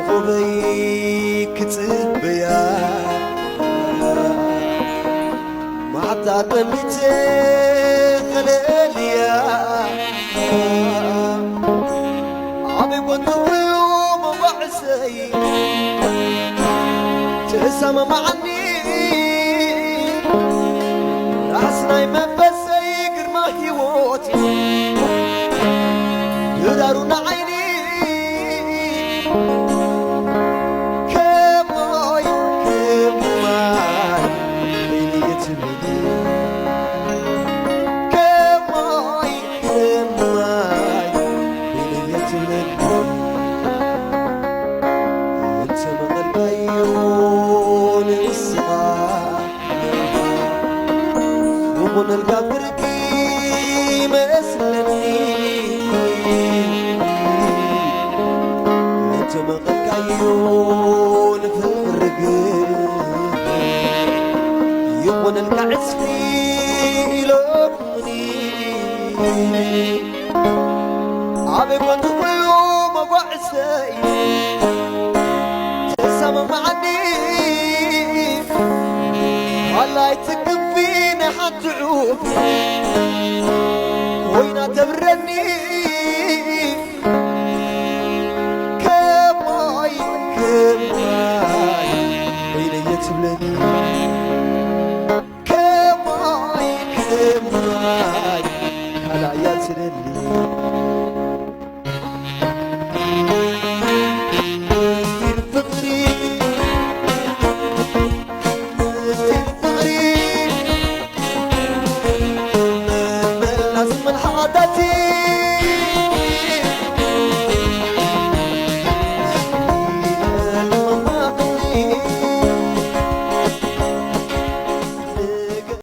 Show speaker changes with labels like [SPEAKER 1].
[SPEAKER 1] خبي كتبيا ما تعتمتي خلاليا عمي كنت يوم بعسي تسمى معني راسناي منفسي قرما هيوتي يدارون عيني كماي بيني يتمدي كماي بيني يتمدي انت من العيون الصغار ومن القبر مسلني انت مغلق عيون في الرقب يبون القعس في لوني عبي كنت كل يوم اقعسي تسمى معني والله يتكفيني حتعوف وين تبرني